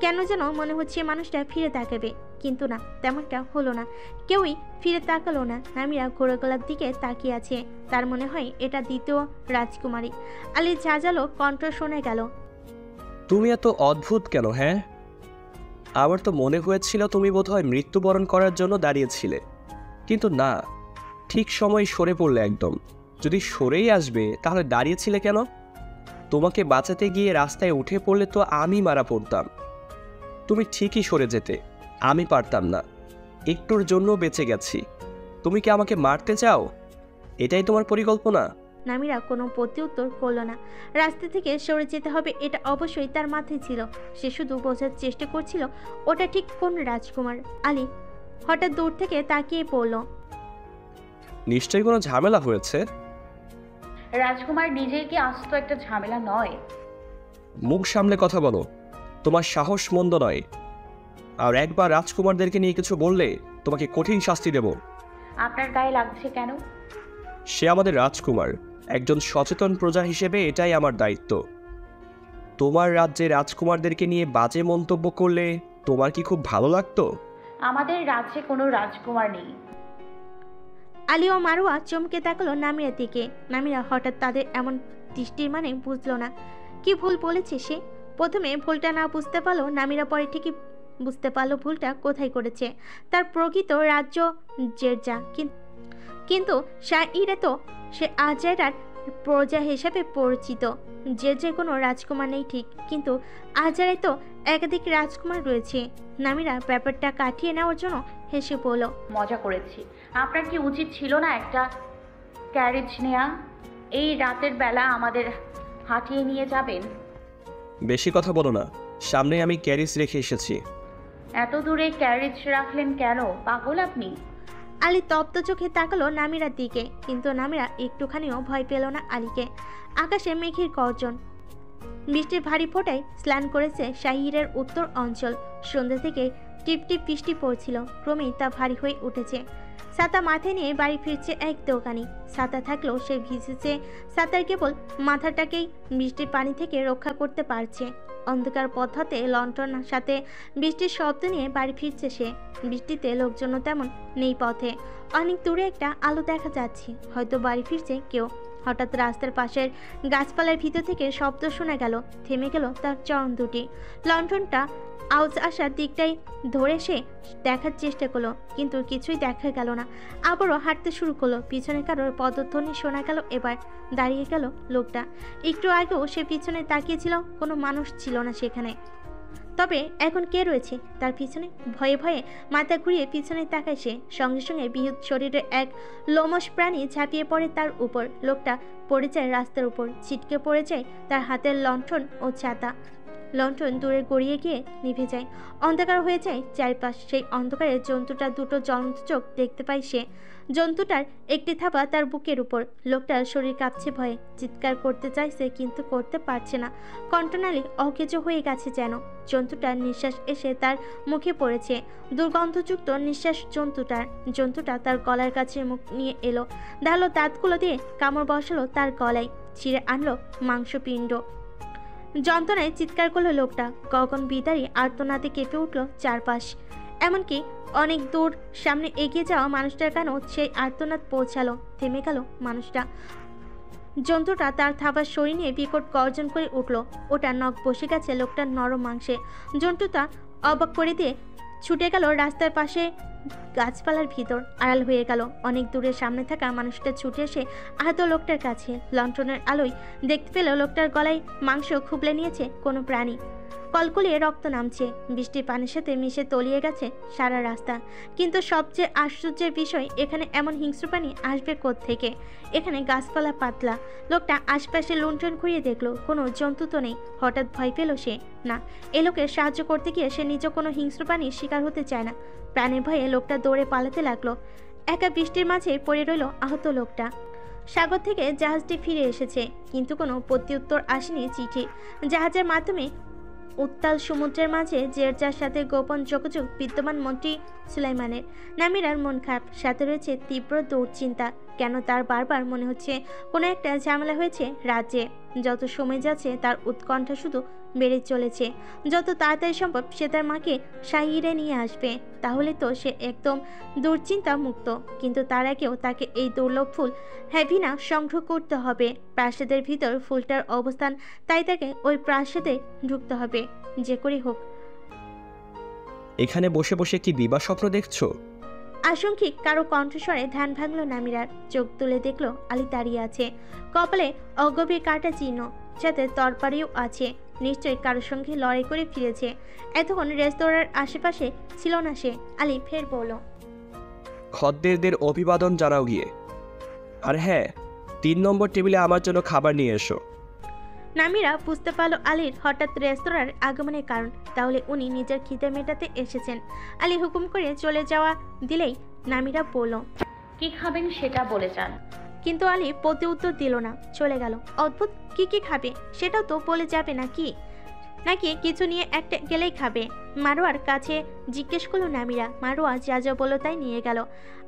কেন যেন মনে হচ্ছে মানুষটা ফিরে তাকাবে, কিন্তু না, তেমনটা হলো না। কেউই ফিরে তাকালো না। নামিরা ঘোড়াগুলোর দিকে তাকিয়ে আছে। তার মনে হয় এটা দ্বিতীয় রাজকুমারী। আলীর ঝাঁঝালো কণ্ঠ শোনা গেল। তুমি এত অদ্ভুত কেন? হ্যাঁ, আমার তো মনে হয়েছিল তুমি বোধহয় মৃত্যুবরণ করার জন্য দাঁড়িয়েছিলে, কিন্তু না, ঠিক সময় সরে পড়লে একদম। যদি সরেই আসবে তাহলে দাঁড়িয়েছিলে কেন? তোমাকে বাঁচাতে গিয়ে রাস্তায় উঠে পড়লে তো আমি মারা পড়তাম। তুমি ঠিকই সরে যেতে, আমি পারতাম না। একটুর জন্য বেঁচে গেছি। তুমি কি আমাকে মারতে চাও? এটাই তোমার পরিকল্পনা? নামিরা কোনো প্রত্যুত্তর করল না। রাস্তা থেকে সরে যেতে হবে এটা অবশ্যই তার মাথায় ছিল। সে শুধু বোঝার চেষ্টা করছিল ওটা ঠিক কোন রাজকুমার। আলী হঠাৎ দূর থেকে তাকিয়ে পড়ল। নিশ্চয়ই কোনো ঝামেলা হয়েছে। রাজকুমার নিজেই কি আস্ত একটা ঝামেলা নয়? মুখ সামলে কথা বলো, তোমার সাহস মন্দ নয়। আর একবার রাজকুমারদেরকে নিয়ে কিছু বললে তোমাকে কঠিন শাস্তি দেব। আপনার গায়ে লাগছে কেন? সে আমাদের রাজকুমার, একজন সচেতন প্রজা হিসেবে এটাই আমার দায়িত্ব। তোমার রাজ্যে রাজকুমারদেরকে নিয়ে বাজে মন্তব্য করলে তোমার কি খুব ভালো লাগতো? আমাদের রাজ্যে কোনো রাজকুমার নেই। আলী ও মারোয়া চমকে তাকালো নামিরার দিকে। নামিরা হঠাৎ তাদের এমন দৃষ্টির মানে বুঝলো না। কি ভুল বলেছে সে? প্রথমে ভুলটা না বুঝতে পারলো নামিরা, পরে ঠিকই বুঝতে পারলো ভুলটা কোথায় করেছে। তার প্রকৃত রাজ্য জেরজা, কিন্তু শাইরে তো সে আজাইরার প্রজা হিসেবে পরিচিত। যে কোনো রাজকুমার নেই ঠিক, কিন্তু আজারে তো একাধিক রাজকুমার রয়েছে। নামিরা ব্যাপারটা কাটিয়ে নেওয়ার জন্য হেসে পড়ল। মজা করেছি। আপনার কি উচিত ছিল না একটা ক্যারেজ নেয়া? এই রাতের বেলা আমাদের হাঁটিয়ে নিয়ে যাবেন। বেশি কথা বলো না, সামনে আমি ক্যারিজ রেখে এসেছি। এত দূরে ক্যারেজ রাখলেন কেন? পাগল আপনি? আলী তপ্ত চোখে তাকালো নামিরার দিকে, কিন্তু নামিরা একটুখানিও ভয় পেল না আলীকে। আকাশে মেঘের গর্জন, বৃষ্টির ভারী ফোঁটায় স্নান করেছে শাহিরের উত্তর অঞ্চল। সন্ধ্যা থেকে টিপ টিপ বৃষ্টি পড়ছিল, ক্রমেই তা ভারী হয়ে উঠেছে। ছাতা মাথায় নিয়ে বাড়ি ফিরছে এক দোকানি। ছাতা থাকলেও সে ভিজেছে। ছাতার কেবল মাথাটাকেই বৃষ্টির পানি থেকে রক্ষা করতে পারছে। অন্ধকার পথে লণ্ঠন সাথে বৃষ্টির শব্দ নিয়ে বাড়ি ফিরছে সে। বৃষ্টিতে লোকজনও তেমন নেই পথে। অনেক দূরে একটা আলো দেখা যাচ্ছে, হয়তো বাড়ি ফিরছে কেউ। হঠাৎ রাস্তার পাশের গাছপালার ভিতর থেকে শব্দ শোনা গেল। থেমে গেল তার চরণ দুটি। লণ্ঠনটা আওয়াজ আসার দিকটাই ধরে সে দেখার চেষ্টা করলো, কিন্তু কিছুই দেখা গেল না। আবারও হাঁটতে শুরু করলো। পিছনে কারোর পদধ্বনি শোনা গেল। এবার দাঁড়িয়ে গেল লোকটা। একটু আগেও সে পিছনে তাকিয়েছিল, কোনো মানুষ ছিল না সেখানে। তবে এখন কে রয়েছে তার পিছনে? ভয়ে ভয়ে মাথা ঘুরিয়ে পিছনে তাকায় সে। সঙ্গে সঙ্গে বৃহৎ শরীরের এক লোমশ প্রাণী ঝাঁপিয়ে পড়ে তার উপর। লোকটা পড়ে যায় রাস্তার উপর, ছিটকে পড়ে যায় তার হাতের লণ্ঠন ও ছাতা। লণ্ঠন দূরে গড়িয়ে গিয়ে নিভে যায়, অন্ধকার হয়ে যায় চারপাশ। সেই অন্ধকারে জন্তুটার দুটো জ্বলন্ত চোখ দেখতে পায় সে। জন্তুটার একটি থাবা তার বুকের উপর। লোকটার শরীর কাঁপছে ভয়ে, চিৎকার করতে চাইছে কিন্তু করতে পারছে না। কণ্ঠনালী অকেজো হয়ে গেছে যেন। জন্তুটার নিঃশ্বাস এসে তার মুখে পড়েছে, দুর্গন্ধযুক্ত নিঃশ্বাস জন্তুটা তার গলার কাছে মুখ নিয়ে এলো, ধারালো দাঁতগুলো দিয়ে কামড় বসালো তার গলায়, ছিঁড়ে আনলো মাংসপিণ্ড। যন্ত্রণায় চিৎকার করলো লোকটা। গগন বিদারী আর্তনাদে কেঁপে উঠল চারপাশ। এমনকি অনেক দূর সামনে এগিয়ে যাওয়া মানুষটার কানেও সেই আর্তনাদ পৌঁছালো। থেমে গেল মানুষটা। জন্তুটা তার থাবার শরীর নিয়ে বিকট গর্জন করে উঠল। ওটা নখ বসে গেছে লোকটার নরম মাংসে। জন্তুটা অবাক করে দিয়ে ছুটে গেল রাস্তার পাশে গাছপালার ভিতর, আড়াল হয়ে গেল। অনেক দূরে সামনে থাকা মানুষটা ছুটে এসে আহত লোকটার কাছে। লণ্ঠনের আলোয় দেখতে পেল লোকটার গলায় মাংস খুবলে নিয়েছে কোনো প্রাণী। কলকলিয়ে রক্ত নামছে, বৃষ্টির পানির সাথে মিশে তলিয়ে গেছে সারা রাস্তা। কিন্তু সবচেয়ে আশ্চর্যের বিষয়, এখানে এমন হিংস্র প্রাণী আসবে কোত্থেকে? এখানে গাছপালা পাতলা। লোকটা আশপাশে লুণ্ঠন ঘুরিয়ে দেখলো, কোনো জন্তু তো নেই। হঠাৎ ভয় পেল সে। না, এ লোকের সাহায্য করতে গিয়ে সে নিজে কোনো হিংস্র প্রাণীর শিকার হতে চায় না। প্রাণের ভয়ে লোকটা দৌড়ে পালাতে লাগলো। একা বৃষ্টির মাঝে পড়ে রইল আহত লোকটা। সাগর থেকে জাহাজটি ফিরে এসেছে, কিন্তু কোনো প্রত্যুত্তর আসেনি চিঠি। জাহাজের মাধ্যমে উত্তাল সমুদ্রের মাঝে জেরজার সাথে গোপন যোগাযোগ বিদ্যমান মন্ত্রী সুলাইমানের। নামিরার মন খারাপ, সাথে রয়েছে তীব্র দুশ্চিন্তা। কেন তার বারবার মনে হচ্ছে কোনো একটা ঝামেলা হয়েছে রাজ্যে। যত সময় যাচ্ছে তার উৎকণ্ঠা শুধু বেড়ে চলেছে। যত তাড়াতাড়ি সম্ভব সে তার মাকে শাহিরে নিয়ে আসবে, তাহলে তো সে একদম দুশ্চিন্তা মুক্ত। কিন্তু তার আগেও তাকে এই দুর্লভ ফুল হ্যাভিনা সংগ্রহ করতে হবে। প্রাসাদের ভিতর ফুলটার অবস্থান, তাই তাকে ওই প্রাসাদে ঢুকতে হবে যে করে হোক। এখানে বসে বসে কি দিবা স্বপ্ন দেখছো? আশঙ্কিক কারো কণ্ঠস্বরে ধ্যান ভাঙল নামিরার। চোখ তুলে দেখলো আলী দাঁড়িয়ে আছে, কপালে অগভীর কাটা চিহ্ন, সাথে তরবারিও আছে। নিশ্চয়ই কারোর সঙ্গে লড়াই করে ফিরেছে। এতক্ষণ রেস্তোরাঁর আশেপাশে ছিল না সে। আলী ফের বলল, খদ্দেরদের অভিবাদন জানাও গিয়ে। আর হ্যাঁ, 3 নম্বর টেবিলে আমার জন্য খাবার নিয়ে এসো। নামিরা বুঝতে পারল আলীর হঠাৎ রেস্তোরাঁর আগমনের কারণ। তাহলে উনি নিজের খিদে মেটাতে এসেছেন। আলী হুকুম করে চলে যাওয়া দিলেই নামিরা বলল, কি খাবেন সেটা বলে যান। কিন্তু আলী প্রতি উত্তর দিল না, চলে গেল। অদ্ভুত, কি খাবে সেটাও তো বলে যাবে নাকি কিছু নিয়ে একটা গেলেই খাবে? মারোয়ার কাছে জিজ্ঞেস করলো নামিরা। মারোয়া যা যা বলল তাই নিয়ে গেল।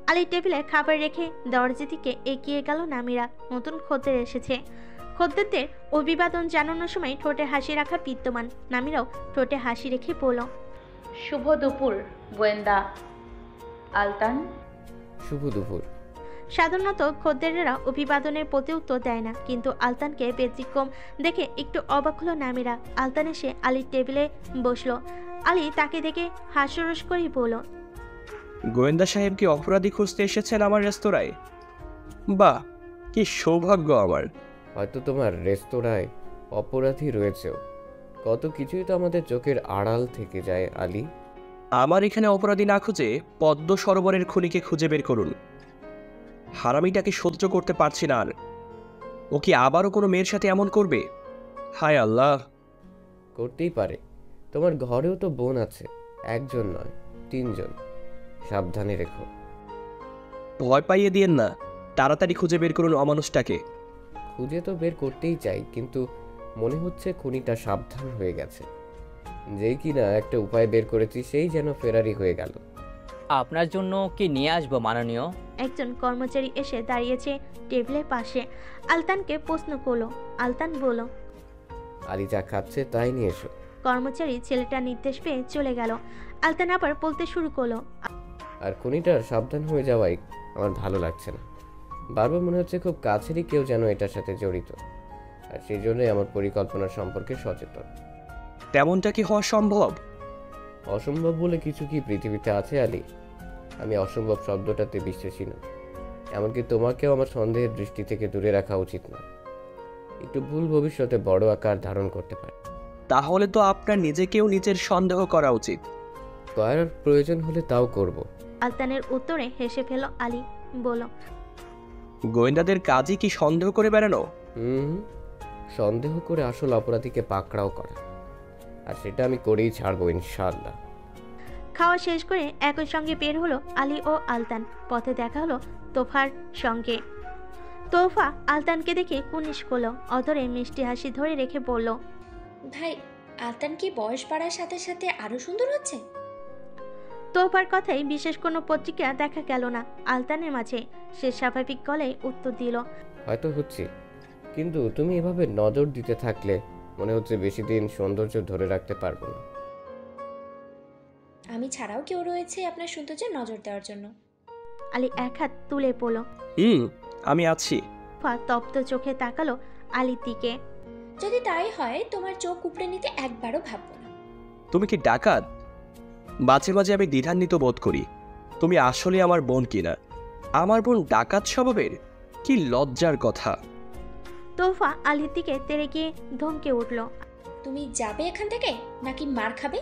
আলী টেবিলে খাবার রেখে দরজা দিকে এগিয়ে গেল নামিরা। নতুন খদ্দের এসেছে। খদ্দেরদের অভিবাদন জানানোর সময় ঠোঁটে হাসি রাখা বিদ্যমান। নামিরাও ঠোঁটে হাসি রেখে বলল, শুভ দুপুর গোয়েন্দা আলতান। শুভ দুপুর। সাধারণত খদ্দেরেরা অভিবাদনের প্রতি উত্তর দেয় না, কিন্তু আলতানকে ব্যতিক্রম দেখে একটু অবাক হলো নামিরা। আলতান এসে আলীর টেবিলে বসলো। আলী তাকে দেখে হাস্যরস করেই বলল, গোয়েন্দা সাহেব কি অপরাধী খুঁজতে এসেছেন আমার রেস্তোরাঁয়? বাহ, কি সৌভাগ্য আমার। হয়তো তোমার রেস্তোরাঁয় অপরাধী রয়েছেও। কত কিছুই তো আমাদের চোখের আড়াল থেকে যায় আলী। আমার এখানে অপরাধী না খুঁজে পদ্ম সরোবরের খুনিকে খুঁজে বের করুন। হারামিটাকে সহ্য করতে পারছি না আর। ও কি আবারও কোনো মেয়ের সাথে এমন করবে? হায় আল্লাহ। করতেই পারে। তোমার ঘরেও তো বোন আছে, একজন নয় 3 জন। সাবধানে রেখো। ভয় পাইয়ে দিয়েন না, তাড়াতাড়ি খুঁজে বের করুন অমানুষটাকে। খুঁজে তো বের করতেই চাই, কিন্তু মনে হচ্ছে খুনিটা সাবধান হয়ে গেছে। যেই কিনা একটা উপায় বের করেছি সেই যেন ফেরারি হয়ে গেল। আপনার জন্য কি নিয়ে আসবো মাননীয়? একজন কর্মচারী এসে দাঁড়িয়েছে টেবিলের পাশে। আলতানকে প্রশ্ন করলো। আলতান বলল, আলী যা খাচ্ছে তাই নিয়ে এসো। কর্মচারী ছেলেটা নির্দেশ পেয়ে চলে গেল। আলতান আবার বলতে শুরু করলো, আর খুনিটার সাবধান হয়ে যাওয়াই আমার ভালো লাগছে না। বারবার মনে হচ্ছে খুব কাছেরই কেউ যেন এটার সাথে জড়িত, আর সেই জন্যই আমার পরিকল্পনা সম্পর্কে সচেতন। তেমনটা কি হওয়া সম্ভব? অসম্ভব বলে কিছু কি পৃথিবীতে আছে আলী? আমি অসম্ভব শব্দটাতে বিশ্বাসী না। এমনকি তোমাকেও আমার সন্দেহের দৃষ্টি থেকে দূরে রাখা উচিত না। একটু ভুল ভবিষ্যতে বড় আকার ধারণ করতে পারে। তাহলে তো আপনার নিজেকেও নিজের সন্দেহ করা উচিত। করার প্রয়োজন হলে তাও করব। আলতানের উত্তরে হেসে ফেল আলী। বলল, গোয়েন্দাদের কাজই কি সন্দেহ করে বেড়ানো? সন্দেহ করে আসল অপরাধীকে পাকড়াও করা, আর সেটা আমি করেই ছাড়বো ইনশাআল্লাহ। খাওয়া শেষ করে একই সঙ্গে বের হলো আলী ও আলতান। পথে দেখা হলো তোফার সঙ্গে। তোফা আলতানকে দেখে কুনিশ করলো। অধরে মিষ্টি হাসি ধরে রেখে বলল, ভাই, আলতান কি বয়স বাড়ার সাথে সাথে আরো সুন্দর হচ্ছে? তোফার কথাই বিশেষ কোনো প্রতিক্রিয়া দেখা গেল না আলতানের মাঝে। সে স্বাভাবিক গলায় উত্তর দিল, হয়তো হচ্ছে, কিন্তু তুমি এভাবে নজর দিতে থাকলে মনে হচ্ছে বেশি দিন সৌন্দর্য ধরে রাখতে পারবো না। আমি ছাড়াও কেউ রয়েছে আপনার সৌন্দর্যে নজর দেওয়ার জন্য। আলী এক হাত তুলে পড়ল। আমি আছি। তোফা তপ্ত চোখে তাকালো আলির দিকে। যদি তাই হয় তোমার চোখ উপড়ে নিতে একবারও ভাববো না। তুমি কি ডাকাত? মাঝে মাঝে আমি দ্বিধান্বিত বোধ করি তুমি আসলে আমার বোন কিনা। আমার বোন ডাকাত স্বভাবের? কি লজ্জার কথা। তোফা আলির দিকে তেড়ে গিয়ে ধমকে উঠল। তুমি যাবে এখান থেকে নাকি মার খাবে?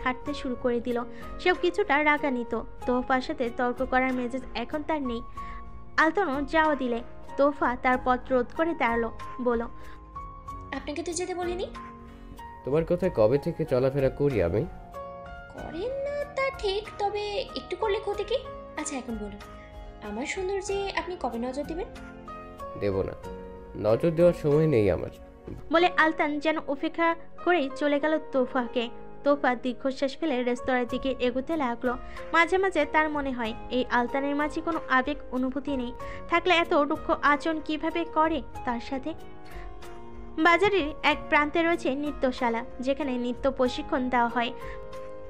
হাঁটতে শুরু করে দিল। সেও কিছুটা রাগান্বিত। তোফার সাথে তর্ক করার মেজাজ এখন তার নেই। আলতানও যাওয়া দিলে তোফা তার পথ রোধ করে দাঁড়ালো, বলল, আপনাকে তো যেতে বলিনি। তোমার কথায় কবে থেকে চলাফেরা করি আমি? করেন না তা ঠিক, তবে একটু করলে ক্ষতি কি? আচ্ছা এখন বলুন, আমার সৌন্দর্যে আপনি কবে নজর দিবেন? দেব না, নজর দেওয়ার সময় নেই আমার। বলে আলতান যেন উপেক্ষা করেই চলে গেল তোফাকে। তোফা দীর্ঘশ্বাস ফেলে রেস্তোরাঁর দিকে এগোতে লাগলো। মাঝে মাঝে তার মনে হয় এই আলতানের মাঝে কোনো আবেগ অনুভূতি নেই, থাকলে এত রুক্ষ আচরণ কিভাবে করে তার সাথে। বাজারের এক প্রান্তে রয়েছে নৃত্যশালা, যেখানে নৃত্য প্রশিক্ষণ দেওয়া হয়।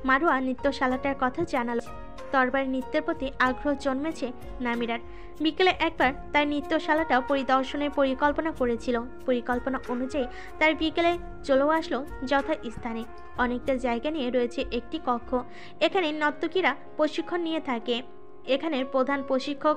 মারুয়া নৃত্যশালাটার কথা জানালো। তরবার নৃত্যের প্রতি আগ্রহ জন্মেছে নামিরার। বিকেলে একবার তার নৃত্যশালাটা পরিদর্শনের পরিকল্পনা করেছিল। পরিকল্পনা অনুযায়ী তার বিকেলে চলেও আসলো যথাস্থানে। অনেকটা জায়গা নিয়ে রয়েছে একটি কক্ষ। এখানে নর্তকীরা প্রশিক্ষণ নিয়ে থাকে। এখানের প্রধান প্রশিক্ষক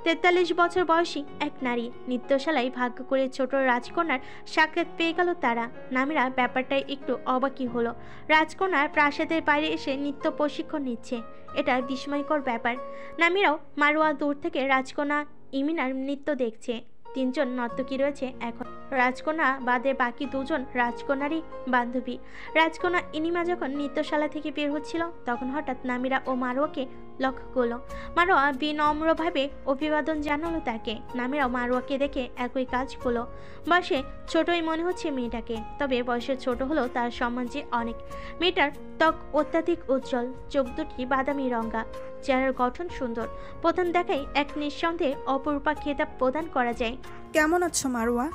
43 বছর বয়সী এক নারী। নৃত্যশালায় ভাগ্য করে ছোট রাজকন্যার সাক্ষাৎ পেয়ে গেল তারা। নামিরা ব্যাপারটাই একটু অবাকই হলো। রাজকন্যার প্রাসাদের বাইরে এসে নৃত্য প্রশিক্ষণ নিচ্ছে, এটা বিস্ময়কর ব্যাপার। নামিরাও মারুয়া দূর থেকে রাজকন্যা ইমিনার নৃত্য দেখছে। 3 জন নর্তকী রয়েছে এখন। রাজকন্যা বাদে বাকি 2 জন রাজকন্যারই বান্ধবী। রাজকন্যা ইনিমা যখন নৃত্যশালা থেকে বের হচ্ছিল তখন হঠাৎ নামিরা ও মারুয়াকে লক্ষ্য করলো। মারুয়া বিনম্রভাবে অভিবাদন জানালো তাকে। নামিরাও মারুয়াকে দেখে একই কাজ করলো। বয়সে ছোটই মনে হচ্ছে মেয়েটাকে, তবে বয়সে ছোট হলেও তার সম্মান যে অনেক। মেয়েটার ত্বক অত্যাধিক উজ্জ্বল, চোখ দুটি বাদামি রঙা, চেহারার গঠন সুন্দর। প্রথম দেখাই এক নিঃসন্দেহে অপরূপা খেতাব প্রদান করা যায়। কেমন আছো মারুয়া?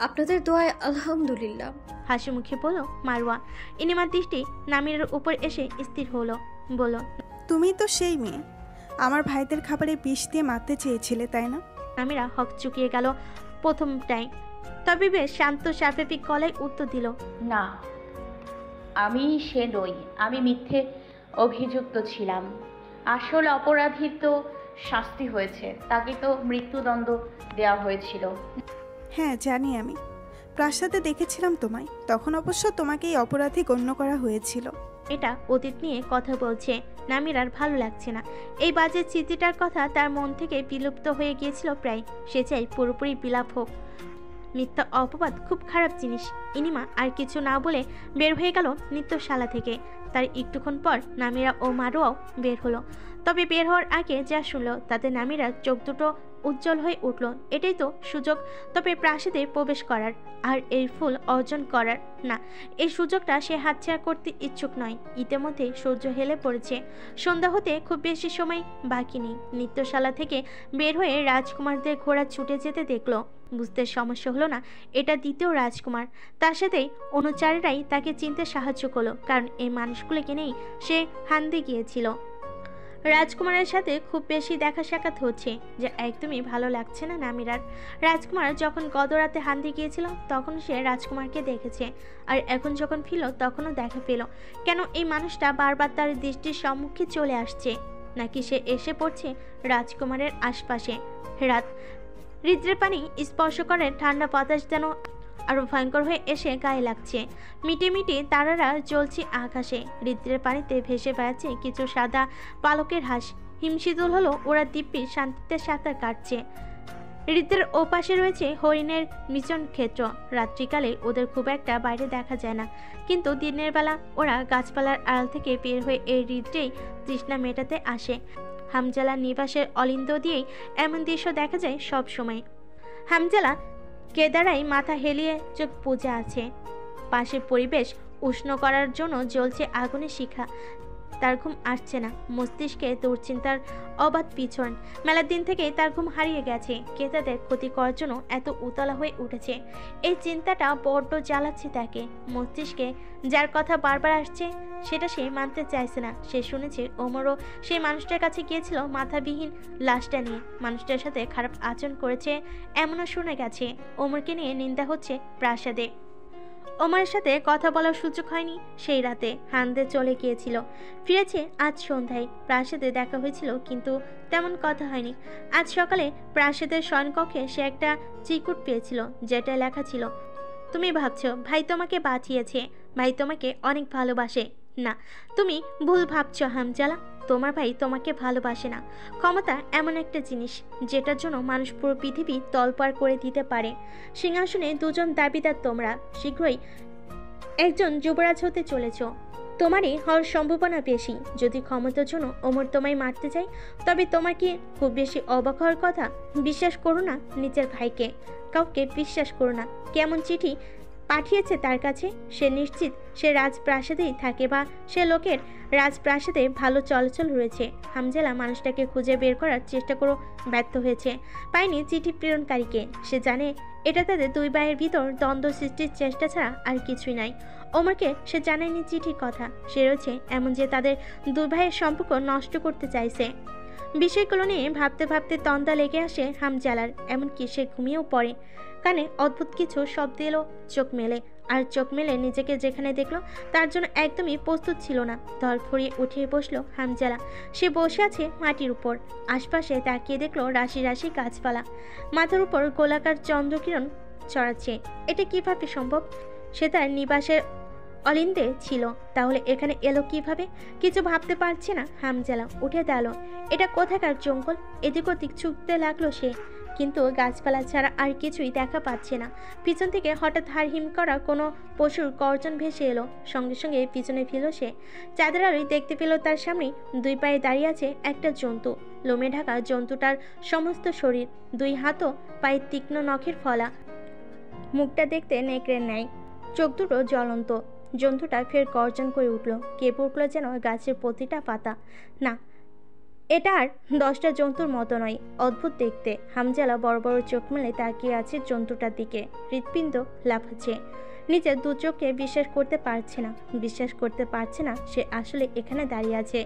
আপনাদের দোয়ায় আলহামদুলিল্লাহ, হাসি মুখে বলল মারুয়া। ইনিমার দৃষ্টি নামিরার উপর এসে স্থির হলো, বলল, তুমি তো সেই মেয়ে আমার ভাইদের খাবারে বিষ দিয়ে মারতে চেয়েছিলে, তাই না? নামিরা হক চুকিয়ে গেল প্রথমটাই, তবে বেশ শান্ত স্বাভাবিক গলায় উত্তর দিল, না, আমি সে নই। আমি মিথ্যে অভিযুক্ত ছিলাম। আসল অপরাধীর তো শাস্তি হয়েছে, তাকে তো মৃত্যুদণ্ড দেওয়া হয়েছিল। হ্যাঁ জানি, আমি প্রাসাদে দেখেছিলাম তোমায়, তখন অবশ্য তোমাকে এই অপরাধী গণ্য করা হয়েছিল। এটা অতীত নিয়ে কথা বলছে। নামিরার ভালো লাগছে না। এই বাজে স্মৃতিটার কথা তার মন থেকে বিলুপ্ত হয়ে গিয়েছিল প্রায়। সে চাই পুরোপুরি বিলাপ হোক। মিথ্যা অপবাদ খুব খারাপ জিনিস। ইনিমা আর কিছু না বলে বের হয়ে গেল নৃত্যশালা থেকে। তার একটুক্ষণ পর নামিরা ও মারুয়াও বের হলো। তবে বের হওয়ার আগে যা শুনলো তাতে নামিরার চোখ দুটো উজ্জ্বল হয়ে উঠল। এটাই তো সুযোগ তবে প্রাসাদে প্রবেশ করার আর এই ফুল অর্জন করার। না, এই সুযোগটা সে হাতছাড়া করতে ইচ্ছুক নয়। ইতিমধ্যে সূর্য হেলে পড়েছে। সন্ধ্যা হতে খুব বেশি সময় বাকি নেই। নৃত্যশালা থেকে বের হয়ে রাজকুমারদের ঘোড়া ছুটে যেতে দেখলো। বুঝতে সমস্যা হলো না এটা দ্বিতীয় রাজকুমার। তার সাথেই অনুচারীরাই তাকে চিনতে সাহায্য করলো, কারণ এই মানুষগুলোকে নেই সে হান্দে গিয়েছিল। রাজকুমারের সাথে খুব বেশি দেখা সাক্ষাৎ হচ্ছে, যা একদমই ভালো লাগছে না নামিরার। রাজকুমার যখন গতরাতে হান্দি গিয়েছিল তখন সে রাজকুমারকে দেখেছে, আর এখন যখন ফিরল তখনও দেখা পেল। কেন এই মানুষটা বারবার তার দৃষ্টির সম্মুখে চলে আসছে? নাকি সে এসে পড়ছে রাজকুমারের আশপাশে? রাত, হৃদ্রের পানি স্পর্শ করে ঠান্ডা বাতাস যেন আরো ভয়ঙ্কর হয়ে এসে গায়ে লাগছে। মিটে মিটে তারারা জ্বলছে আকাশে। হৃদ্রের পানিতে ভেসে বেড়াচ্ছে কিছু সাদা পালকের হাঁস। হিমশীতল হলো ওরা দিব্যি শান্তিতে সাঁতার কাটছে। হৃদ্রের ওপাশে রয়েছে হরিণের মিশন ক্ষেত্র। রাত্রিকালে ওদের খুব একটা বাইরে দেখা যায় না, কিন্তু দিনের বেলা ওরা গাছপালার আড়াল থেকে বের হয়ে এই হৃদ্রেই তৃষ্ণা মেটাতে আসে। হামজালা নিবাসের অলিন্দ দিয়েই এমন দৃশ্য দেখা যায় সব সময়। হামজালা কেদারায় মাথা হেলিয়ে চোখ বুজে আছে। পাশে পরিবেশ উষ্ণ করার জন্য জ্বলছে আগুনের শিখা। তার ঘুম আসছে না, মস্তিষ্কে দুশ্চিন্তার অবাধ পিছন। মেলার দিন থেকেই তার ঘুম হারিয়ে গেছে। ক্রেতাদের ক্ষতি করার জন্য এত উতলা হয়ে উঠেছে। এই চিন্তাটা বড্ড জ্বালাচ্ছে তাকে। মস্তিষ্কে যার কথা বারবার আসছে সেটা সে মানতে চাইছে না। সে শুনেছে ওমরও সেই মানুষটার কাছে গিয়েছিল মাথাবিহীন লাশটা নিয়ে, মানুষটার সাথে খারাপ আচরণ করেছে এমনও শোনা গেছে। ওমরকে নিয়ে নিন্দা হচ্ছে প্রাসাদে। ওমরের সাথে কথা বলার সুযোগ হয়নি সেই রাতে। হান্দে চলে গিয়েছিল, ফিরেছে আজ সন্ধ্যায়। প্রাসাদে দেখা হয়েছিল কিন্তু তেমন কথা হয়নি। আজ সকালে প্রাসাদের শয়নকক্ষে সে একটা চিকুট পেয়েছিল, যেটা লেখা ছিল, তুমি ভাবছো ভাই তোমাকে বাঁচিয়েছে, ভাই তোমাকে অনেক ভালোবাসে। না, তুমি ভুল ভাবছো হামজালা। তোমার ভাই তোমাকে ভালোবাসে না। ক্ষমতা এমন একটা জিনিস যেটার জন্য মানুষ পুরো পৃথিবী তলপাড় করে দিতে পারে। সিংহাসনে দুজন দাবিদার, তোমরা শীঘ্রই একজন যুবরাজ হতে চলেছ। তোমারই হওয়ার সম্ভাবনা বেশি। যদি ক্ষমতার জন্য ওমর তোমায় মারতে চাই, তবে তোমার কি খুব বেশি অবাক হওয়ার কথা? বিশ্বাস করো না নিজের ভাইকে, কাউকে বিশ্বাস করো না। কেমন চিঠি পাঠিয়েছে তার কাছে? সে নিশ্চিত সে রাজপ্রাসাদেই থাকে বা সে লোকের রাজপ্রাসাদে ভালো চলাচল রয়েছে। হামজালা মানুষটাকে খুঁজে বের করার চেষ্টা করে ব্যর্থ হয়েছে। পায়নি চিঠি প্রেরণকারীকে। সে জানে এটা তাদের দুই ভাইয়ের ভিতর দ্বন্দ্ব সৃষ্টির চেষ্টা ছাড়া আর কিছুই নাই। ওমরকে সে জানায়নি চিঠির কথা। সে রয়েছে এমন যে তাদের দুই ভাইয়ের সম্পর্ক নষ্ট করতে চাইছে। বিষয়গুলো নিয়ে ভাবতে ভাবতে তন্দা লেগে আসে হামজালার। এমনকি সে ঘুমিয়েও পড়ে। কানে অদ্ভুত কিছু শব্দ এলো, চোখ মেলে। আর চোখ মেলে নিজেকে যেখানে দেখলো তার জন্য একদমই প্রস্তুত ছিল না। ধরফড়িয়ে উঠিয়ে বসলো হামজালা। সে বসে আছে মাটির উপর। আশপাশে তাকিয়ে দেখলো রাশি রাশি গাছপালা, মাথার উপর গোলাকার চন্দ্রকিরণ ছড়াচ্ছে। এটা কিভাবে সম্ভব? সে তার নিবাসের অলিন্দে ছিল, তাহলে এখানে এলো কিভাবে? কিছু ভাবতে পারছে না হামজালা। উঠে দাঁড়ালো। এটা কোথাকার জঙ্গল? এদিক ওদিক ছুটতে লাগলো সে, কিন্তু গাছপালা ছাড়া আর কিছুই দেখা পাচ্ছে না। পিছন থেকে হঠাৎ হারহিম করা কোনো পশুর গর্জন ভেসে এলো। সঙ্গে সঙ্গে পিছনে ফিরল সে। চাঁদের আলোয় দেখতে পেল তার সামনে দুই পায়ে দাঁড়িয়ে আছে একটা জন্তু। লোমে ঢাকা জন্তুটার সমস্ত শরীর, দুই হাতও পায়ে তীক্ষ্ণ নখের ফলা। মুখটা দেখতে নেকড়ের ন্যায়, চোখ দুটো জ্বলন্ত। জন্তুটা ফের গর্জন করে উঠল, কেঁপে উঠল যেন গাছের প্রতিটা পাতা। না, এটা আর 10টা জন্তুর মতো নয়, অদ্ভুত দেখতে। হামজালা বড় বড় চোখ মেলে তাকিয়ে আছে জন্তুটার দিকে। হৃৎপিণ্ড লাফাচ্ছে। নিজের দু চোখকে বিশ্বাস করতে পারছে না। বিশ্বাস করতে পারছে না সে আসলে এখানে দাঁড়িয়ে আছে।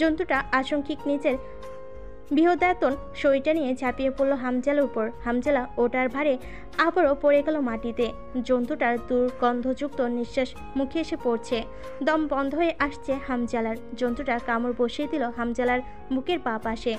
জন্তুটা আশঙ্কিক নিজের বৃহদায়তন শরীরটা নিয়ে ঝাঁপিয়ে পড়ল হামজালার উপর। হামজালা ওটার ভারে আবারও পড়ে গেল মাটিতে। জন্তুটার দুর্গন্ধযুক্ত নিঃশ্বাস মুখে এসে পড়ছে। দম বন্ধ হয়ে আসছে হামজালার। জন্তুটা কামড় বসিয়ে দিল হামজালার বুকের বাঁ পাশে।